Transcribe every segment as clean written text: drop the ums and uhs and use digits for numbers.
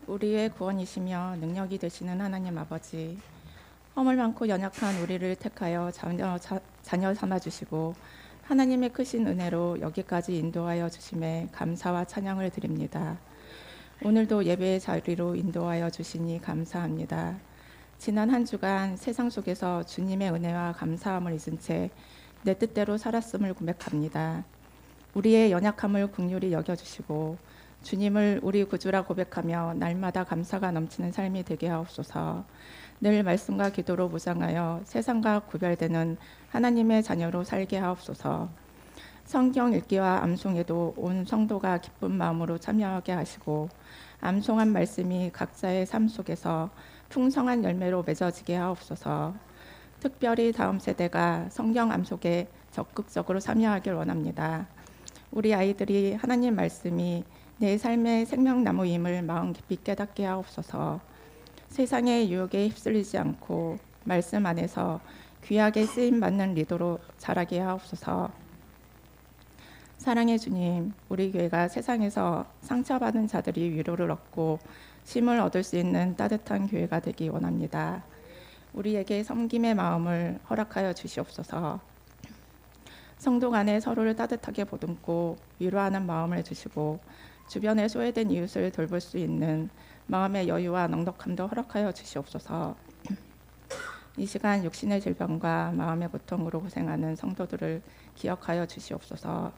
우리의 구원이시며 능력이 되시는 하나님 아버지, 허물 많고 연약한 우리를 택하여 자녀 삼아주시고 하나님의 크신 은혜로 여기까지 인도하여 주심에 감사와 찬양을 드립니다. 오늘도 예배의 자리로 인도하여 주시니 감사합니다. 지난 한 주간 세상 속에서 주님의 은혜와 감사함을 잊은 채 내 뜻대로 살았음을 고백합니다. 우리의 연약함을 긍휼히 여겨주시고 주님을 우리 구주라 고백하며 날마다 감사가 넘치는 삶이 되게 하옵소서. 늘 말씀과 기도로 무장하여 세상과 구별되는 하나님의 자녀로 살게 하옵소서. 성경 읽기와 암송에도 온 성도가 기쁜 마음으로 참여하게 하시고 암송한 말씀이 각자의 삶 속에서 풍성한 열매로 맺어지게 하옵소서. 특별히 다음 세대가 성경 암송에 적극적으로 참여하길 원합니다. 우리 아이들이 하나님 말씀이 내 삶의 생명나무임을 마음 깊이 깨닫게 하옵소서. 세상의 유혹에 휩쓸리지 않고 말씀 안에서 귀하게 쓰임받는 리더로 자라게 하옵소서. 사랑의 주님, 우리 교회가 세상에서 상처받은 자들이 위로를 얻고 쉼을 얻을 수 있는 따뜻한 교회가 되기 원합니다. 우리에게 섬김의 마음을 허락하여 주시옵소서. 성도 간에 서로를 따뜻하게 보듬고 위로하는 마음을 주시고 주변에 소외된 이웃을 돌볼 수 있는 마음의 여유와 넉넉함도 허락하여 주시옵소서. 이 시간 육신의 질병과 마음의 고통으로 고생하는 성도들을 기억하여 주시옵소서.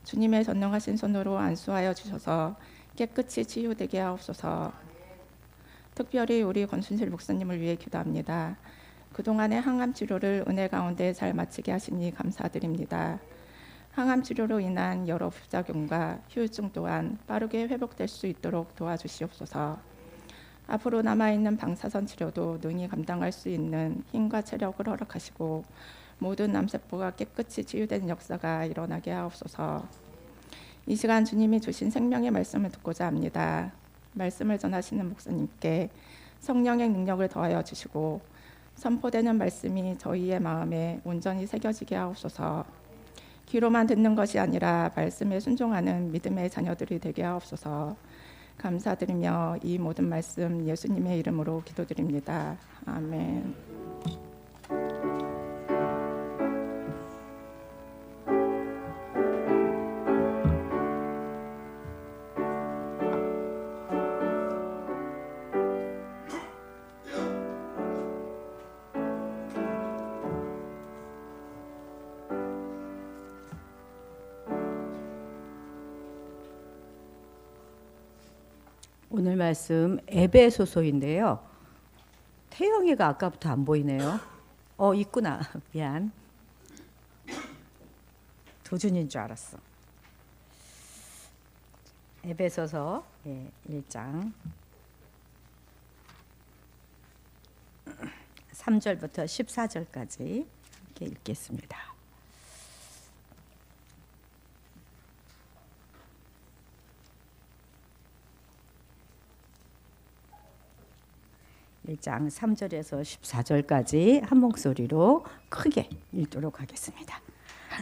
주님의 전능하신 손으로 안수하여 주셔서 깨끗이 치유되게 하옵소서. 특별히 우리 권순실 목사님을 위해 기도합니다. 그동안의 항암 치료를 은혜 가운데 잘 마치게 하시니 감사드립니다. 항암 치료로 인한 여러 부작용과 후유증 또한 빠르게 회복될 수 있도록 도와주시옵소서. 앞으로 남아있는 방사선 치료도 능히 감당할 수 있는 힘과 체력을 허락하시고 모든 암세포가 깨끗이 치유되는 역사가 일어나게 하옵소서. 이 시간 주님이 주신 생명의 말씀을 듣고자 합니다. 말씀을 전하시는 목사님께 성령의 능력을 더하여 주시고 선포되는 말씀이 저희의 마음에 온전히 새겨지게 하옵소서. 귀로만 듣는 것이 아니라 말씀에 순종하는 믿음의 자녀들이 되게 하옵소서. 감사드리며 이 모든 말씀 예수님의 이름으로 기도드립니다. 아멘. 오늘 말씀 에베소서인데요. 태영이가 아까부터 안 보이네요. 있구나. 미안. 도준인 줄 알았어. 에베소서 1장 3절부터 14절까지 이렇게 읽겠습니다. 1장 3절에서 14절까지 한 목소리로 크게 읽도록 하겠습니다.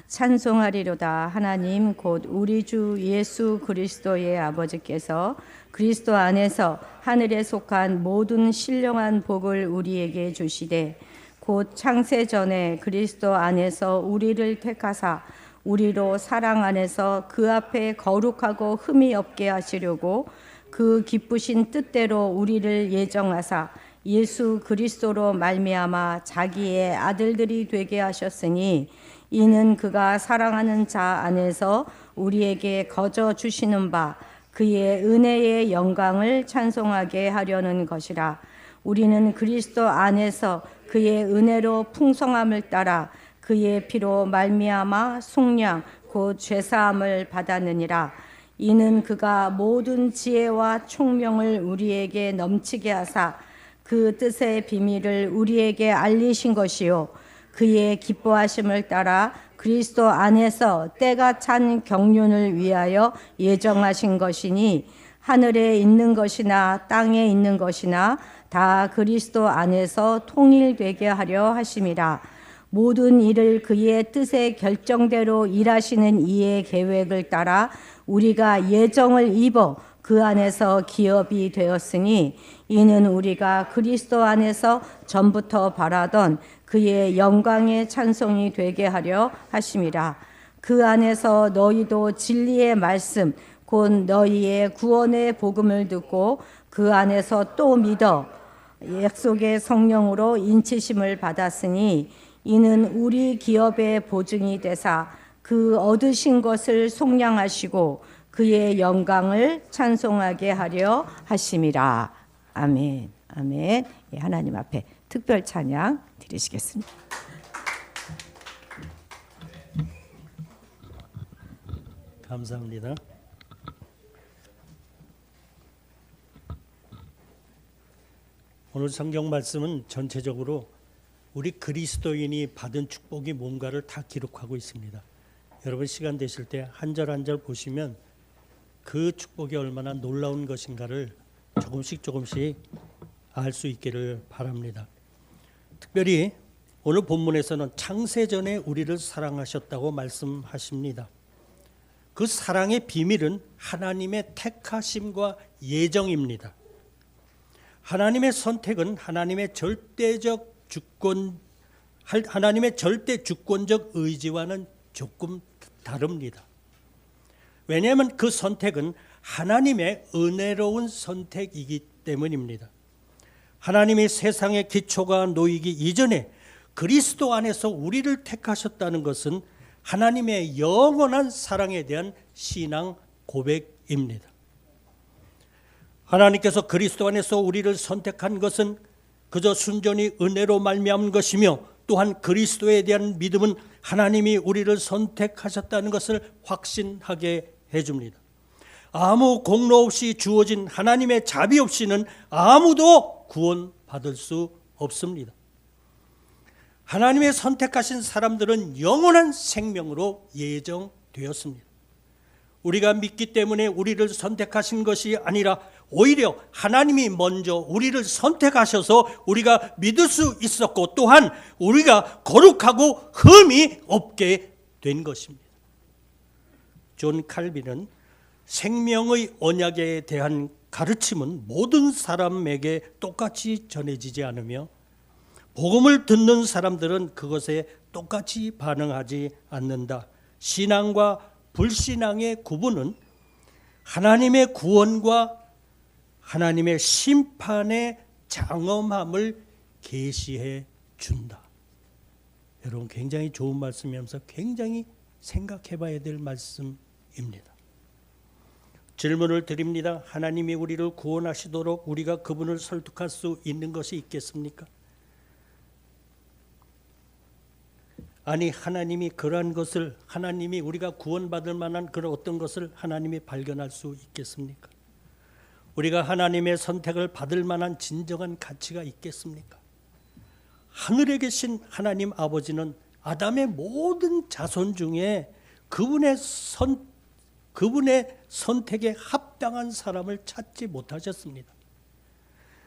찬송하리로다. 하나님 곧 우리 주 예수 그리스도의 아버지께서 그리스도 안에서 하늘에 속한 모든 신령한 복을 우리에게 주시되 곧 창세 전에 그리스도 안에서 우리를 택하사 우리로 사랑 안에서 그 앞에 거룩하고 흠이 없게 하시려고 그 기쁘신 뜻대로 우리를 예정하사 예수 그리스도로 말미암아 자기의 아들들이 되게 하셨으니 이는 그가 사랑하는 자 안에서 우리에게 거저 주시는 바 그의 은혜의 영광을 찬송하게 하려는 것이라. 우리는 그리스도 안에서 그의 은혜로 풍성함을 따라 그의 피로 말미암아 속량 곧 죄사함을 받았느니라. 이는 그가 모든 지혜와 총명을 우리에게 넘치게 하사 그 뜻의 비밀을 우리에게 알리신 것이요 그의 기뻐하심을 따라 그리스도 안에서 때가 찬 경륜을 위하여 예정하신 것이니 하늘에 있는 것이나 땅에 있는 것이나 다 그리스도 안에서 통일되게 하려 하심이라. 모든 일을 그의 뜻의 결정대로 일하시는 이의 계획을 따라 우리가 예정을 입어 그 안에서 기업이 되었으니 이는 우리가 그리스도 안에서 전부터 바라던 그의 영광의 찬송이 되게 하려 하심이라. 그 안에서 너희도 진리의 말씀 곧 너희의 구원의 복음을 듣고 그 안에서 또 믿어 약속의 성령으로 인치심을 받았으니 이는 우리 기업의 보증이 되사 그 얻으신 것을 속량하시고 그의 영광을 찬송하게 하려 하심이라. 아멘. 아멘. 예, 하나님 앞에 특별 찬양 드리시겠습니다. 감사합니다. 오늘 성경 말씀은 전체적으로 우리 그리스도인이 받은 축복이 뭔가를 다 기록하고 있습니다. 여러분 시간 되실 때 한 절 한 절 보시면 그 축복이 얼마나 놀라운 것인가를 조금씩 알 수 있기를 바랍니다. 특별히 오늘 본문에서는 창세전에 우리를 사랑하셨다고 말씀하십니다. 그 사랑의 비밀은 하나님의 택하심과 예정입니다. 하나님의 선택은 하나님의 절대 주권적 의지와는 조금 다릅니다. 왜냐하면 그 선택은 하나님의 은혜로운 선택이기 때문입니다. 하나님이 세상의 기초가 놓이기 이전에 그리스도 안에서 우리를 택하셨다는 것은 하나님의 영원한 사랑에 대한 신앙 고백입니다. 하나님께서 그리스도 안에서 우리를 선택한 것은 그저 순전히 은혜로 말미암은 것이며 또한 그리스도에 대한 믿음은 하나님이 우리를 선택하셨다는 것을 확신하게 해줍니다. 아무 공로 없이 주어진 하나님의 자비 없이는 아무도 구원받을 수 없습니다. 하나님의 선택하신 사람들은 영원한 생명으로 예정되었습니다. 우리가 믿기 때문에 우리를 선택하신 것이 아니라 오히려 하나님이 먼저 우리를 선택하셔서 우리가 믿을 수 있었고 또한 우리가 거룩하고 흠이 없게 된 것입니다. 존 칼빈은 생명의 언약에 대한 가르침은 모든 사람에게 똑같이 전해지지 않으며 복음을 듣는 사람들은 그것에 똑같이 반응하지 않는다. 신앙과 불신앙의 구분은 하나님의 구원과 하나님의 심판의 장엄함을 계시해 준다. 여러분 굉장히 좋은 말씀이면서 굉장히 생각해 봐야 될 말씀입니다. 질문을 드립니다. 하나님이 우리를 구원하시도록 우리가 그분을 설득할 수 있는 것이 있겠습니까? 아니 하나님이 그러한 것을 하나님이 우리가 구원받을 만한 그런 어떤 것을 하나님이 발견할 수 있겠습니까? 우리가 하나님의 선택을 받을 만한 진정한 가치가 있겠습니까? 하늘에 계신 하나님 아버지는 아담의 모든 자손 중에 그분의 선택에 합당한 사람을 찾지 못하셨습니다.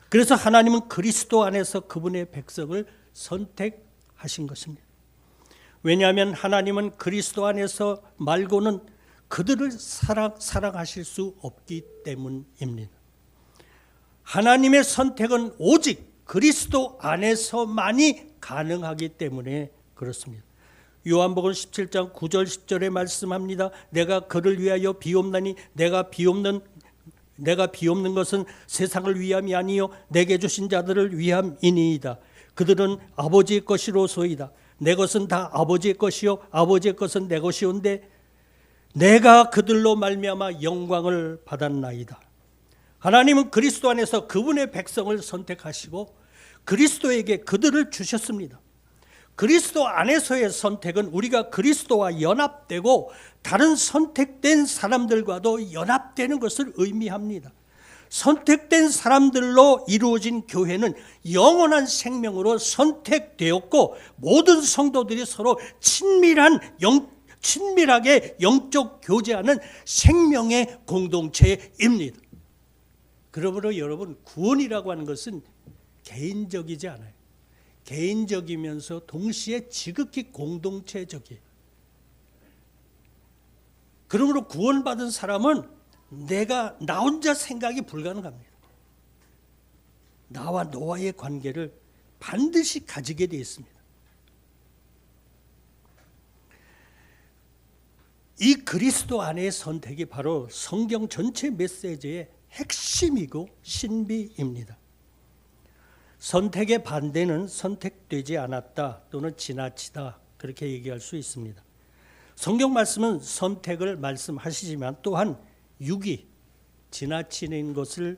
그래서 하나님은 그리스도 안에서 그분의 백성을 선택하신 것입니다. 왜냐하면 하나님은 그리스도 안에서 말고는 그들을 사랑하실 수 없기 때문입니다. 하나님의 선택은 오직 그리스도 안에서만이 가능하기 때문에 그렇습니다. 요한복음 17장 9절 10절에 말씀합니다. 내가 그를 위하여 비옵나니 내가 비옵는 것은 세상을 위함이 아니요 내게 주신 자들을 위함이니이다. 그들은 아버지의 것이로소이다. 내 것은 다 아버지의 것이요 아버지의 것은 내 것이온데 내가 그들로 말미암아 영광을 받았나이다. 하나님은 그리스도 안에서 그분의 백성을 선택하시고 그리스도에게 그들을 주셨습니다. 그리스도 안에서의 선택은 우리가 그리스도와 연합되고 다른 선택된 사람들과도 연합되는 것을 의미합니다. 선택된 사람들로 이루어진 교회는 영원한 생명으로 선택되었고 모든 성도들이 서로 친밀하게 영적 교제하는 생명의 공동체입니다. 그러므로 여러분 구원이라고 하는 것은 개인적이지 않아요. 개인적이면서 동시에 지극히 공동체적이에요. 그러므로 구원받은 사람은 나 혼자 생각이 불가능합니다. 나와 너와의 관계를 반드시 가지게 되어 있습니다. 이 그리스도 안의 선택이 바로 성경 전체 메시지의 핵심이고 신비입니다. 선택의 반대는 선택되지 않았다 또는 지나치다 그렇게 얘기할 수 있습니다. 성경 말씀은 선택을 말씀하시지만 또한 유기, 지나치는 것을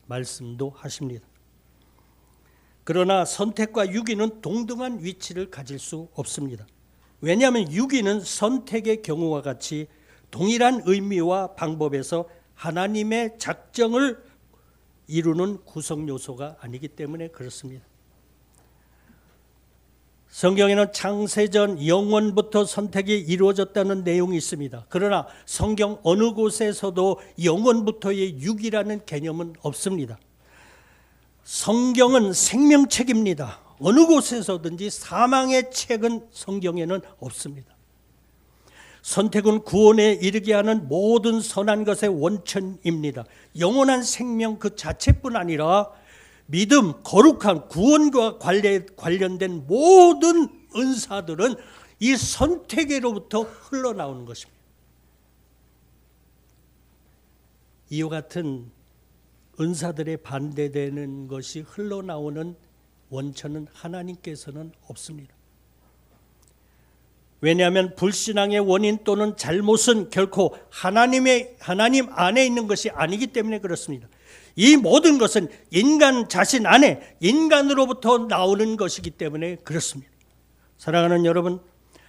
말씀도 하십니다. 그러나 선택과 유기는 동등한 위치를 가질 수 없습니다. 왜냐하면 유기는 선택의 경우와 같이 동일한 의미와 방법에서 하나님의 작정을 이루는 구성 요소가 아니기 때문에 그렇습니다. 성경에는 창세전 영원부터 선택이 이루어졌다는 내용이 있습니다. 그러나 성경 어느 곳에서도 영원부터의 유기라는 개념은 없습니다. 성경은 생명책입니다. 어느 곳에서든지 사망의 책은 성경에는 없습니다. 선택은 구원에 이르게 하는 모든 선한 것의 원천입니다. 영원한 생명 그 자체뿐 아니라 믿음, 거룩한 구원과 관련된 모든 은사들은 이 선택으로부터 흘러나오는 것입니다. 이와 같은 은사들에 반대되는 것이 흘러나오는 원천은 하나님께서는 없습니다. 왜냐하면 불신앙의 원인 또는 잘못은 결코 하나님 안에 있는 것이 아니기 때문에 그렇습니다. 이 모든 것은 인간 자신 안에 인간으로부터 나오는 것이기 때문에 그렇습니다. 사랑하는 여러분,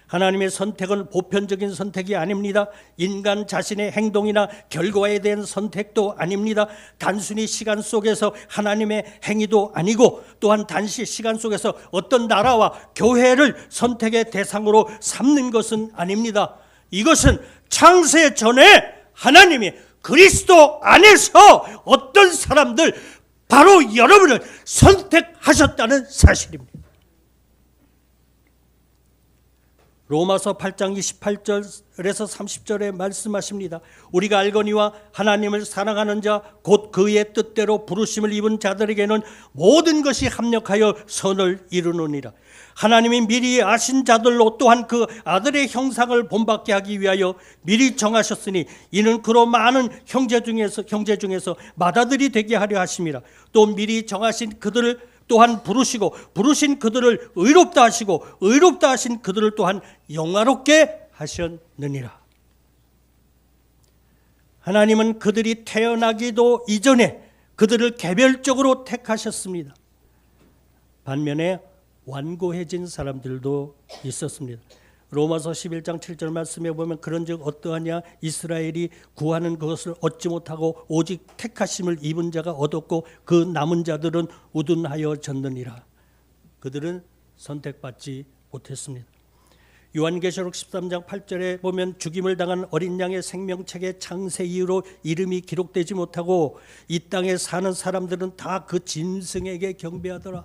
하나님의 선택은 보편적인 선택이 아닙니다. 인간 자신의 행동이나 결과에 대한 선택도 아닙니다. 단순히 시간 속에서 하나님의 행위도 아니고 또한 단시 시간 속에서 어떤 나라와 교회를 선택의 대상으로 삼는 것은 아닙니다. 이것은 창세 전에 하나님이 그리스도 안에서 어떤 사람들, 바로 여러분을 선택하셨다는 사실입니다. 로마서 8장 28절에서 30절에 말씀하십니다. 우리가 알거니와 하나님을 사랑하는 자 곧 그의 뜻대로 부르심을 입은 자들에게는 모든 것이 합력하여 선을 이루느니라. 하나님이 미리 아신 자들로 또한 그 아들의 형상을 본받게 하기 위하여 미리 정하셨으니 이는 그로 많은 형제 중에서 맏아들이 되게 하려 하심이라. 또 미리 정하신 그들을 또한 부르시고 부르신 그들을 의롭다 하시고 의롭다 하신 그들을 또한 영화롭게 하셨느니라. 하나님은 그들이 태어나기도 이전에 그들을 개별적으로 택하셨습니다. 반면에 완고해진 사람들도 있었습니다. 로마서 11장 7절 말씀에 보면 그런즉 어떠하냐 이스라엘이 구하는 것을 얻지 못하고 오직 택하심을 입은 자가 얻었고 그 남은 자들은 우둔하여졌느니라. 그들은 선택받지 못했습니다. 요한계시록 13장 8절에 보면 죽임을 당한 어린 양의 생명책에 창세 이후로 이름이 기록되지 못하고 이 땅에 사는 사람들은 다 그 짐승에게 경배하더라.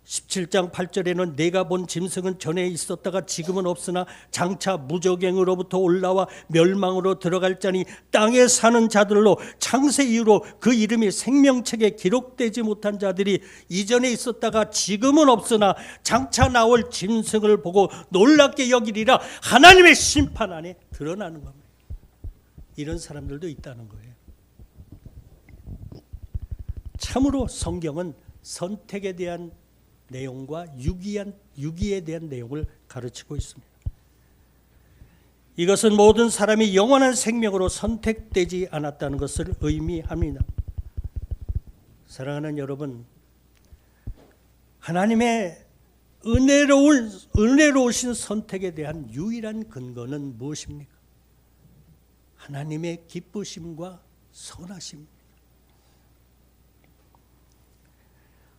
17장 8절에는 내가 본 짐승은 전에 있었다가 지금은 없으나 장차 무저갱으로부터 올라와 멸망으로 들어갈 자니 땅에 사는 자들로 창세 이후로 그 이름이 생명책에 기록되지 못한 자들이 이전에 있었다가 지금은 없으나 장차 나올 짐승을 보고 놀랍게 여기리라. 하나님의 심판 안에 드러나는 겁니다. 이런 사람들도 있다는 거예요. 참으로 성경은 선택에 대한 내용과 유기에 대한 내용을 가르치고 있습니다. 이것은 모든 사람이 영원한 생명으로 선택되지 않았다는 것을 의미합니다. 사랑하는 여러분, 하나님의 은혜로우신 선택에 대한 유일한 근거는 무엇입니까? 하나님의 기쁘심과 선하심입니다.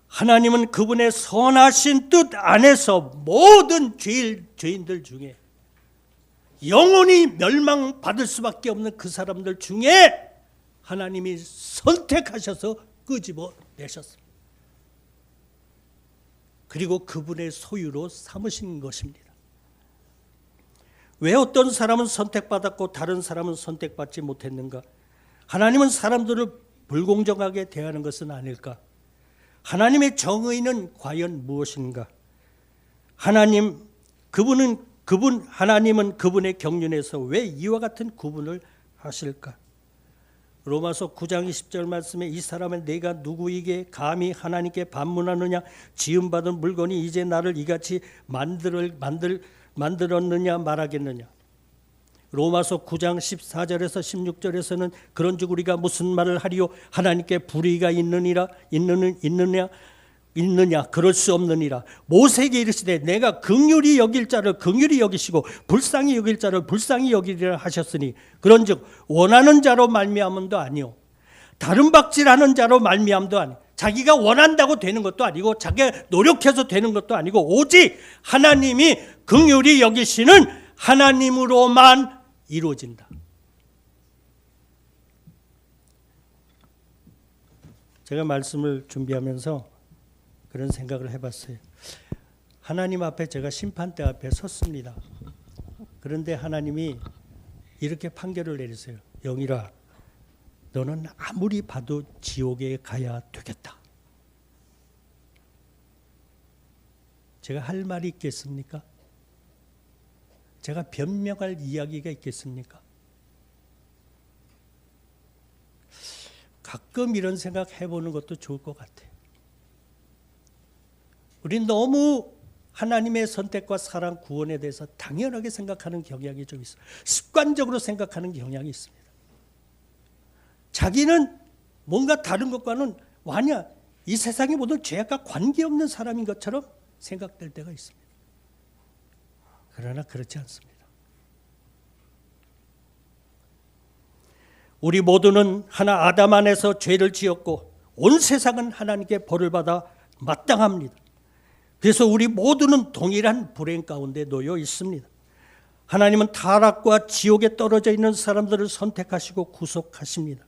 하나님은 그분의 선하신 뜻 안에서 모든 죄인들 중에 영원히 멸망받을 수밖에 없는 그 사람들 중에 하나님이 선택하셔서 끄집어내셨습니다. 그리고 그분의 소유로 삼으신 것입니다. 왜 어떤 사람은 선택받았고 다른 사람은 선택받지 못했는가? 하나님은 사람들을 불공정하게 대하는 것은 아닐까? 하나님의 정의는 과연 무엇인가? 하나님은 그분의 경륜에서 왜 이와 같은 구분을 하실까? 로마서 9장 20절 말씀에 이 사람은 내가 누구에게 감히 하나님께 반문하느냐? 지음받은 물건이 이제 나를 이같이 만들었느냐 말하겠느냐? 로마서 9장 14절에서 16절에서는 그런즉 우리가 무슨 말을 하리요? 하나님께 불의가 있느냐? 그럴 수 없느니라. 모세에게 이르시되 내가 긍휼히 여길 자를 긍휼히 여기시고 불쌍히 여길 자를 불쌍히 여기리라 하셨으니 그런즉 원하는 자로 말미암음도 아니요 다른 박질하는 자로 말미암도 아니요 자기가 원한다고 되는 것도 아니고 자기가 노력해서 되는 것도 아니고 오직 하나님이 긍휼히 여기시는 하나님으로만 이루어진다. 제가 말씀을 준비하면서 그런 생각을 해봤어요. 하나님 앞에 제가 심판대 앞에 섰습니다. 그런데 하나님이 이렇게 판결을 내리세요. 영일아, 너는 아무리 봐도 지옥에 가야 되겠다. 제가 할 말이 있겠습니까? 제가 변명할 이야기가 있겠습니까? 가끔 이런 생각 해보는 것도 좋을 것 같아요. 우린 너무 하나님의 선택과 사랑, 구원에 대해서 당연하게 생각하는 경향이 좀 있어요. 습관적으로 생각하는 경향이 있습니다. 자기는 뭔가 다른 것과는 완전 이 세상의 모든 죄악과 관계없는 사람인 것처럼 생각될 때가 있습니다. 그러나 그렇지 않습니다. 우리 모두는 하나 아담 안에서 죄를 지었고 온 세상은 하나님께 벌을 받아 마땅합니다. 그래서 우리 모두는 동일한 불행 가운데 놓여 있습니다. 하나님은 타락과 지옥에 떨어져 있는 사람들을 선택하시고 구속하십니다.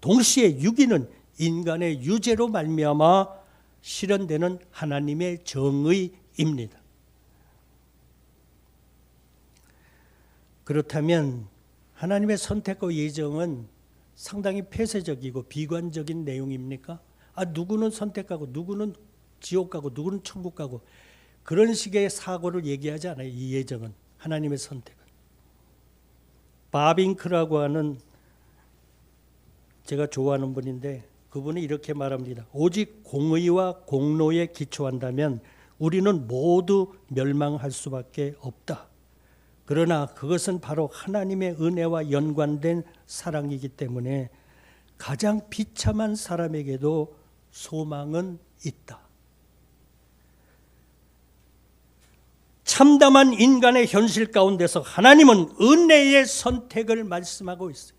동시에 유기는 인간의 유죄로 말미암아 실현되는 하나님의 정의입니다. 그렇다면 하나님의 선택과 예정은 상당히 폐쇄적이고 비관적인 내용입니까? 누구는 선택하고 누구는 지옥 가고 누구는 천국 가고 그런 식의 사고를 얘기하지 않아요. 이 예정은 하나님의 선택은. 바빙크라고 하는 제가 좋아하는 분인데 그분이 이렇게 말합니다. 오직 공의와 공로에 기초한다면 우리는 모두 멸망할 수밖에 없다. 그러나 그것은 바로 하나님의 은혜와 연관된 사랑이기 때문에 가장 비참한 사람에게도 소망은 있다. 참담한 인간의 현실 가운데서 하나님은 은혜의 선택을 말씀하고 있어요.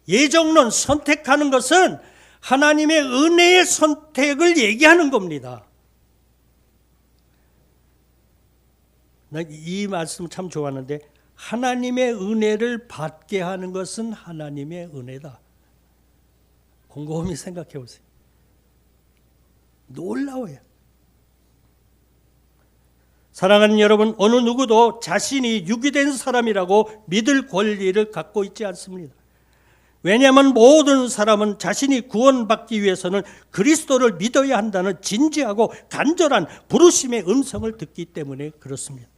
예정론, 선택하는 것은 하나님의 은혜의 선택을 얘기하는 겁니다. 나 이 말씀 참 좋아하는데 하나님의 은혜를 받게 하는 것은 하나님의 은혜다. 곰곰이 생각해 보세요. 놀라워요. 사랑하는 여러분, 어느 누구도 자신이 유기된 사람이라고 믿을 권리를 갖고 있지 않습니다. 왜냐하면 모든 사람은 자신이 구원받기 위해서는 그리스도를 믿어야 한다는 진지하고 간절한 부르심의 음성을 듣기 때문에 그렇습니다.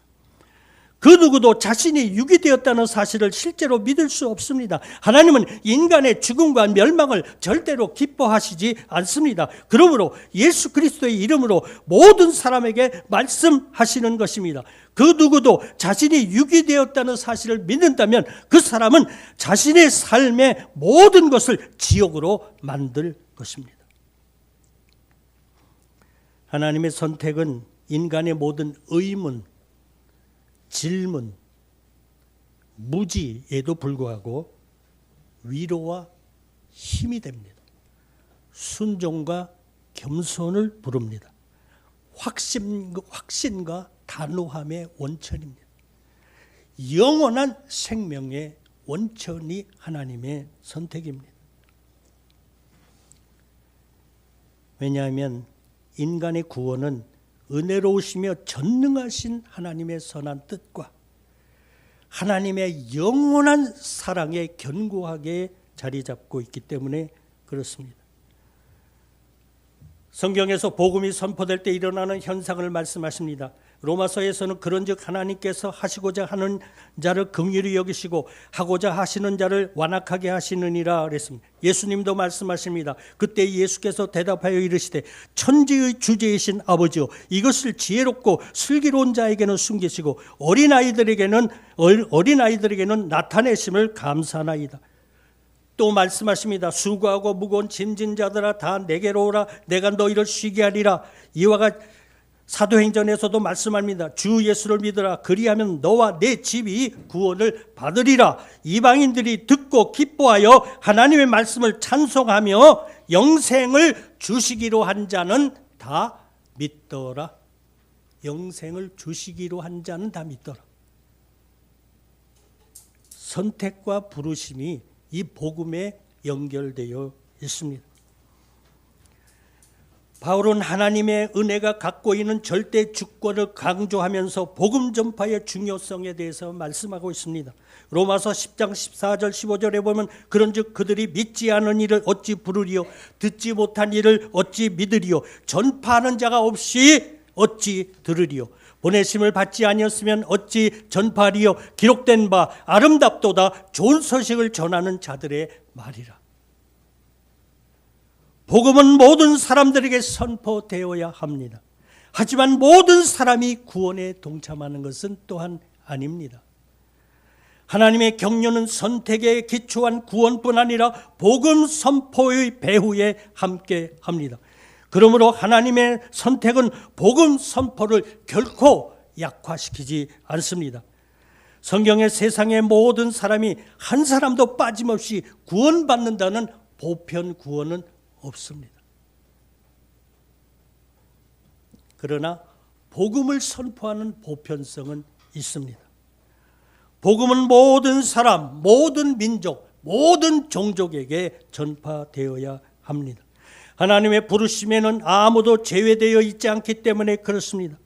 그 누구도 자신이 유기되었다는 사실을 실제로 믿을 수 없습니다. 하나님은 인간의 죽음과 멸망을 절대로 기뻐하시지 않습니다. 그러므로 예수 그리스도의 이름으로 모든 사람에게 말씀하시는 것입니다. 그 누구도 자신이 유기되었다는 사실을 믿는다면 그 사람은 자신의 삶의 모든 것을 지옥으로 만들 것입니다. 하나님의 선택은 인간의 모든 의문, 질문, 무지에도 불구하고 위로와 힘이 됩니다. 순종과 겸손을 부릅니다. 확신과 단호함의 원천입니다. 영원한 생명의 원천이 하나님의 선택입니다. 왜냐하면 인간의 구원은 은혜로우시며 전능하신 하나님의 선한 뜻과 하나님의 영원한 사랑에 견고하게 자리 잡고 있기 때문에 그렇습니다. 성경에서 복음이 선포될 때 일어나는 현상을 말씀하십니다. 로마서에서는 그런즉 하나님께서 하시고자 하는 자를 긍휼히 여기시고 하고자 하시는 자를 완악하게 하시느니라 그랬습니다. 예수님도 말씀하십니다. 그때 예수께서 대답하여 이르시되 천지의 주제이신 아버지여 이것을 지혜롭고 슬기로운 자에게는 숨기시고 어린아이들에게는 나타내심을 감사하나이다. 또 말씀하십니다. 수고하고 무거운 짐진 자들아 다 내게로 오라 내가 너희를 쉬게 하리라. 이와 같이 사도행전에서도 말씀합니다. 주 예수를 믿으라 그리하면 너와 내 집이 구원을 받으리라. 이방인들이 듣고 기뻐하여 하나님의 말씀을 찬송하며 영생을 주시기로 한 자는 다 믿더라. 영생을 주시기로 한 자는 다 믿더라. 선택과 부르심이 이 복음에 연결되어 있습니다. 바울은 하나님의 은혜가 갖고 있는 절대 주권을 강조하면서 복음 전파의 중요성에 대해서 말씀하고 있습니다. 로마서 10장 14절 15절에 보면 그런즉 그들이 믿지 않은 일을 어찌 부르리요 듣지 못한 일을 어찌 믿으리요 전파하는 자가 없이 어찌 들으리요 보내심을 받지 아니었으면 어찌 전파하리요 기록된 바 아름답도다 좋은 소식을 전하는 자들의 말이라. 복음은 모든 사람들에게 선포되어야 합니다. 하지만 모든 사람이 구원에 동참하는 것은 또한 아닙니다. 하나님의 경륜은 선택에 기초한 구원뿐 아니라 복음 선포의 배후에 함께합니다. 그러므로 하나님의 선택은 복음 선포를 결코 약화시키지 않습니다. 성경의 세상의 모든 사람이 한 사람도 빠짐없이 구원받는다는 보편 구원은 없습니다. 그러나 복음을 선포하는 보편성은 있습니다. 복음은 모든 사람, 모든 민족, 모든 종족에게 전파되어야 합니다. 하나님의 부르심에는 아무도 제외되어 있지 않기 때문에 그렇습니다.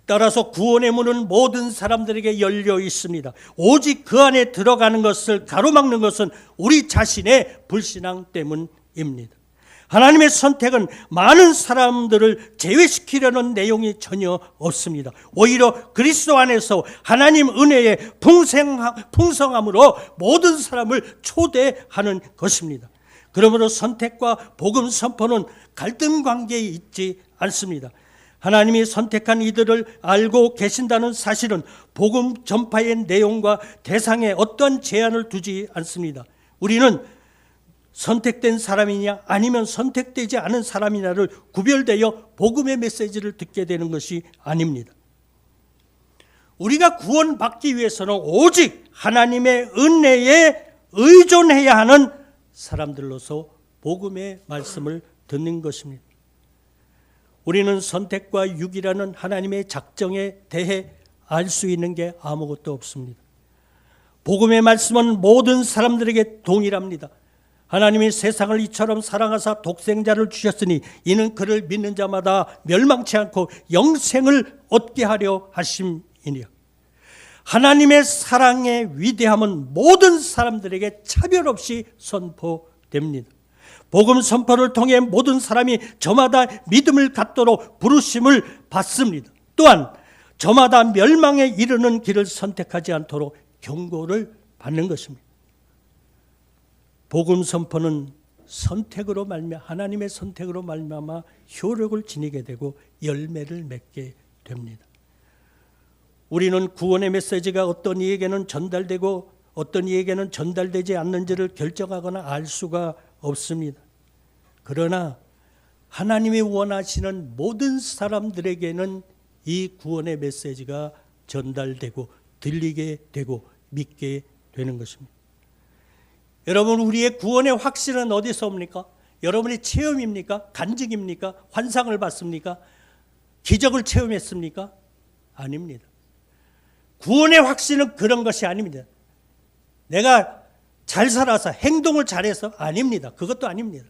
따라서 구원의 문은 모든 사람들에게 열려 있습니다. 오직 그 안에 들어가는 것을 가로막는 것은 우리 자신의 불신앙 때문입니다. 하나님의 선택은 많은 사람들을 제외시키려는 내용이 전혀 없습니다. 오히려 그리스도 안에서 하나님 은혜의 풍성함으로 모든 사람을 초대하는 것입니다. 그러므로 선택과 복음 선포는 갈등 관계에 있지 않습니다. 하나님이 선택한 이들을 알고 계신다는 사실은 복음 전파의 내용과 대상에 어떤 제한을 두지 않습니다. 우리는 선택된 사람이냐 아니면 선택되지 않은 사람이냐를 구별되어 복음의 메시지를 듣게 되는 것이 아닙니다. 우리가 구원받기 위해서는 오직 하나님의 은혜에 의존해야 하는 사람들로서 복음의 말씀을 듣는 것입니다. 우리는 선택과 유기라는 하나님의 작정에 대해 알 수 있는 게 아무것도 없습니다. 복음의 말씀은 모든 사람들에게 동일합니다. 하나님이 세상을 이처럼 사랑하사 독생자를 주셨으니 이는 그를 믿는 자마다 멸망치 않고 영생을 얻게 하려 하심이니라. 하나님의 사랑의 위대함은 모든 사람들에게 차별 없이 선포됩니다. 복음 선포를 통해 모든 사람이 저마다 믿음을 갖도록 부르심을 받습니다. 또한 저마다 멸망에 이르는 길을 선택하지 않도록 경고를 받는 것입니다. 복음 선포는 선택으로 하나님의 선택으로 말미암아 효력을 지니게 되고 열매를 맺게 됩니다. 우리는 구원의 메시지가 어떤 이에게는 전달되고 어떤 이에게는 전달되지 않는지를 결정하거나 알 수가 없습니다. 그러나 하나님이 원하시는 모든 사람들에게는 이 구원의 메시지가 전달되고 들리게 되고 믿게 되는 것입니다. 여러분, 우리의 구원의 확신은 어디서 옵니까? 여러분의 체험입니까? 간증입니까? 환상을 봤습니까? 기적을 체험했습니까? 아닙니다. 구원의 확신은 그런 것이 아닙니다. 내가 잘 살아서 행동을 잘해서 아닙니다. 그것도 아닙니다.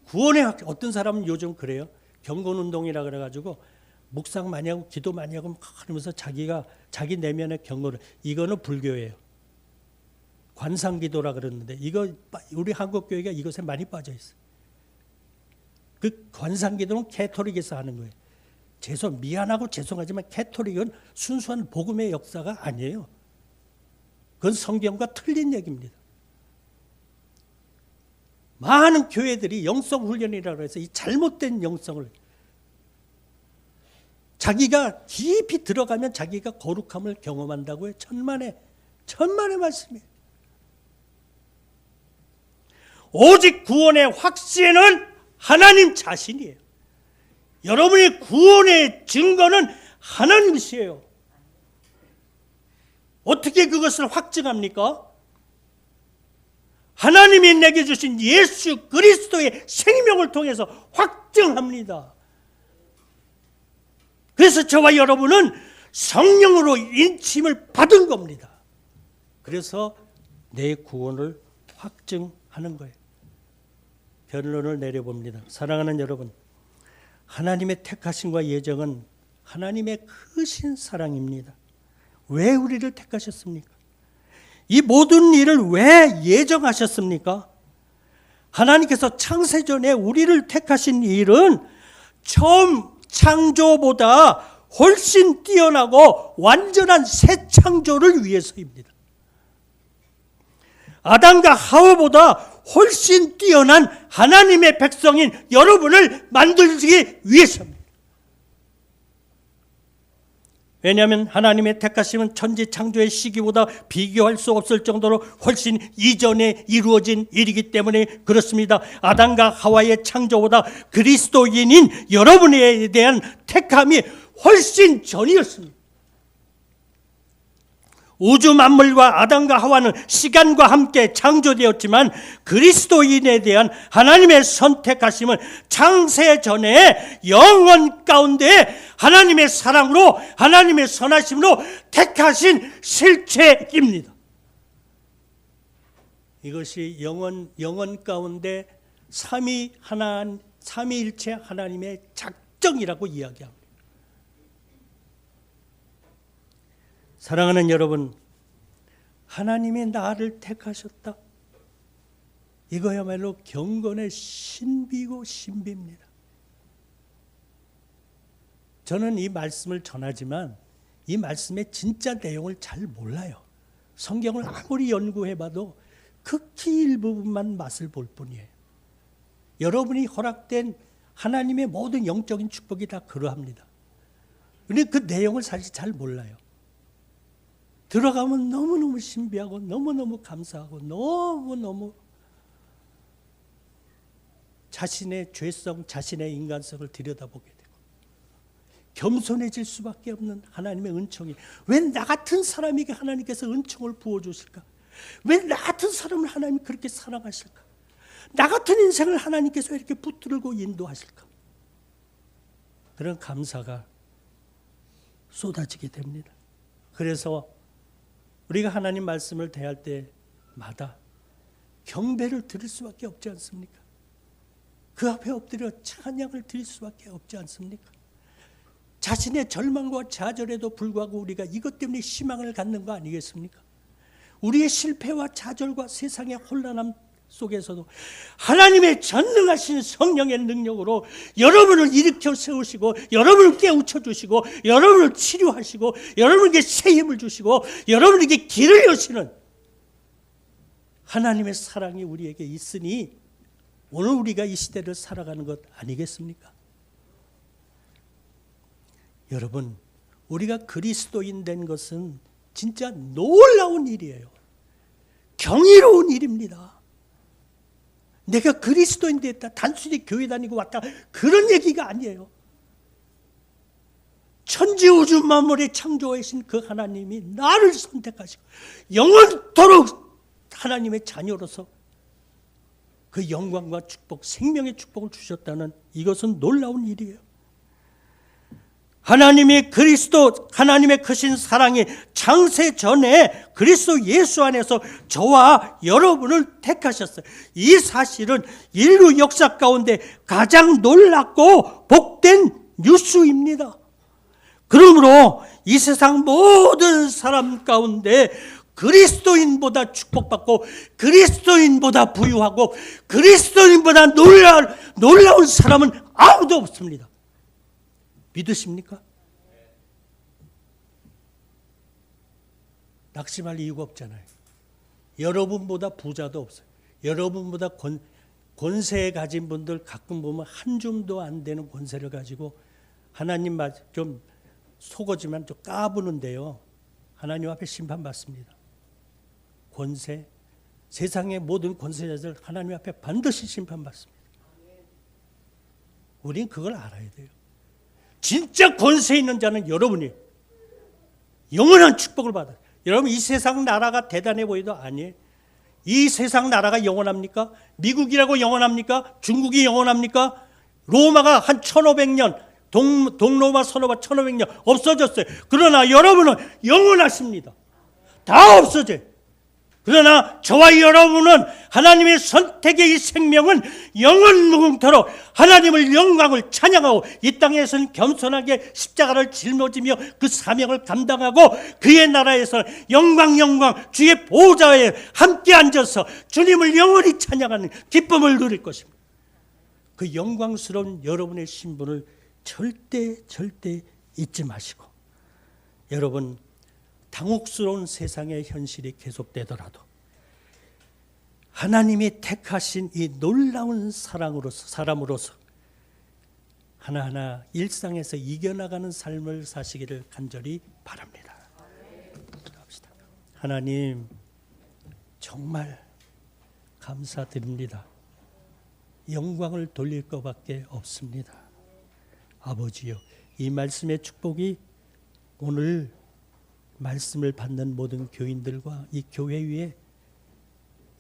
구원의 확신, 어떤 사람은 요즘 그래요. 경건운동이라 그래가지고 묵상 많이 하고 기도 많이 하고 그러면서 자기 내면의 경건을, 이거는 불교예요. 관상기도라 그러는데 이거 우리 한국 교회가 이것에 많이 빠져 있어요. 그 관상기도는 캐토릭에서 하는 거예요. 미안하고 죄송하지만 캐토릭은 순수한 복음의 역사가 아니에요. 그건 성경과 틀린 얘기입니다. 많은 교회들이 영성훈련이라고 해서 이 잘못된 영성을 자기가 깊이 들어가면 자기가 거룩함을 경험한다고요. 천만의 말씀이에요. 오직 구원의 확신은 하나님 자신이에요. 여러분의 구원의 증거는 하나님이시에요. 어떻게 그것을 확증합니까? 하나님이 내게 주신 예수 그리스도의 생명을 통해서 확증합니다. 그래서 저와 여러분은 성령으로 인침을 받은 겁니다. 그래서 내 구원을 확증하는 거예요. 결론을 내려봅니다. 사랑하는 여러분, 하나님의 택하심과 예정은 하나님의 크신 사랑입니다. 왜 우리를 택하셨습니까? 이 모든 일을 왜 예정하셨습니까? 하나님께서 창세전에 우리를 택하신 일은 처음 창조보다 훨씬 뛰어나고 완전한 새 창조를 위해서입니다. 아담과 하와보다 훨씬 뛰어난 하나님의 백성인 여러분을 만들기 위해서입니다. 왜냐하면 하나님의 택하심은 천지 창조의 시기보다 비교할 수 없을 정도로 훨씬 이전에 이루어진 일이기 때문에 그렇습니다. 아담과 하와의 창조보다 그리스도인인 여러분에 대한 택함이 훨씬 전이었습니다. 우주 만물과 아담과 하와는 시간과 함께 창조되었지만 그리스도인에 대한 하나님의 선택하심은 창세 전에 영원 가운데 하나님의 사랑으로 하나님의 선하심으로 택하신 실체입니다. 이것이 영원 가운데 삼위일체 하나님의 작정이라고 이야기합니다. 사랑하는 여러분, 하나님이 나를 택하셨다. 이거야말로 경건의 신비고 신비입니다. 저는 이 말씀을 전하지만 이 말씀의 진짜 내용을 잘 몰라요. 성경을 아무리 연구해봐도 극히 일부분만 맛을 볼 뿐이에요. 여러분이 허락된 하나님의 모든 영적인 축복이 다 그러합니다. 그런데 그 내용을 사실 잘 몰라요. 들어가면 너무너무 신비하고 너무너무 감사하고 너무너무 자신의 죄성, 자신의 인간성을 들여다보게 되고 겸손해질 수밖에 없는 하나님의 은총이, 왜 나 같은 사람에게 하나님께서 은총을 부어주실까? 왜 나 같은 사람을 하나님이 그렇게 사랑하실까? 나 같은 인생을 하나님께서 이렇게 붙들고 인도하실까? 그런 감사가 쏟아지게 됩니다. 그래서 우리가 하나님 말씀을 대할 때마다 경배를 드릴 수밖에 없지 않습니까? 그 앞에 엎드려 찬양을 드릴 수밖에 없지 않습니까? 자신의 절망과 좌절에도 불구하고 우리가 이것 때문에 희망을 갖는 거 아니겠습니까? 우리의 실패와 좌절과 세상의 혼란함 속에서도 하나님의 전능하신 성령의 능력으로 여러분을 일으켜 세우시고 여러분을 깨우쳐 주시고 여러분을 치료하시고 여러분에게 새 힘을 주시고 여러분에게 길을 여시는 하나님의 사랑이 우리에게 있으니 오늘 우리가 이 시대를 살아가는 것 아니겠습니까? 여러분, 우리가 그리스도인 된 것은 진짜 놀라운 일이에요. 경이로운 일입니다. 내가 그리스도인 됐다, 단순히 교회 다니고 왔다, 그런 얘기가 아니에요. 천지우주 만물의 창조하신 그 하나님이 나를 선택하시고 영원토록 하나님의 자녀로서 그 영광과 축복, 생명의 축복을 주셨다는 이것은 놀라운 일이에요. 하나님의 크신 사랑이 창세 전에 그리스도 예수 안에서 저와 여러분을 택하셨어요. 이 사실은 인류 역사 가운데 가장 놀랍고 복된 뉴스입니다. 그러므로 이 세상 모든 사람 가운데 그리스도인보다 축복받고 그리스도인보다 부유하고 그리스도인보다 놀라운 사람은 아무도 없습니다. 믿으십니까? 낙심할 이유가 없잖아요. 여러분보다 부자도 없어요. 여러분보다 권세 가진 분들 가끔 보면 한 줌도 안 되는 권세를 가지고 하나님 좀 속어지만 좀 까부는데요. 하나님 앞에 심판받습니다. 권세, 세상의 모든 권세자들 하나님 앞에 반드시 심판받습니다. 우린 그걸 알아야 돼요. 진짜 권세 있는 자는 여러분이 영원한 축복을 받아요. 여러분 이 세상 나라가 대단해 보여도 아니에요. 이 세상 나라가 영원합니까? 미국이라고 영원합니까? 중국이 영원합니까? 로마가 한 1500년 동로마 서로마 1500년 없어졌어요. 그러나 여러분은 영원하십니다. 다 없어져요. 그러나 저와 여러분은 하나님의 선택의 이 생명은 영원 무궁토록 하나님을 영광을 찬양하고 이 땅에서는 겸손하게 십자가를 짊어지며 그 사명을 감당하고 그의 나라에서 영광 주의 보좌에 함께 앉아서 주님을 영원히 찬양하는 기쁨을 누릴 것입니다. 그 영광스러운 여러분의 신분을 절대 잊지 마시고 여러분 당혹스러운 세상의 현실이 계속되더라도 하나님이 택하신 이 놀라운 사람으로서 하나하나 일상에서 이겨나가는 삶을 사시기를 간절히 바랍니다. 기도합시다. 하나님 정말 감사드립니다. 영광을 돌릴 것밖에 없습니다. 아버지요, 이 말씀의 축복이 오늘 말씀을 받는 모든 교인들과 이 교회 위에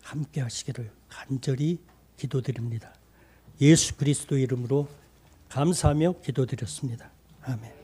함께 하시기를 간절히 기도드립니다. 예수 그리스도 이름으로 감사하며 기도드렸습니다. 아멘.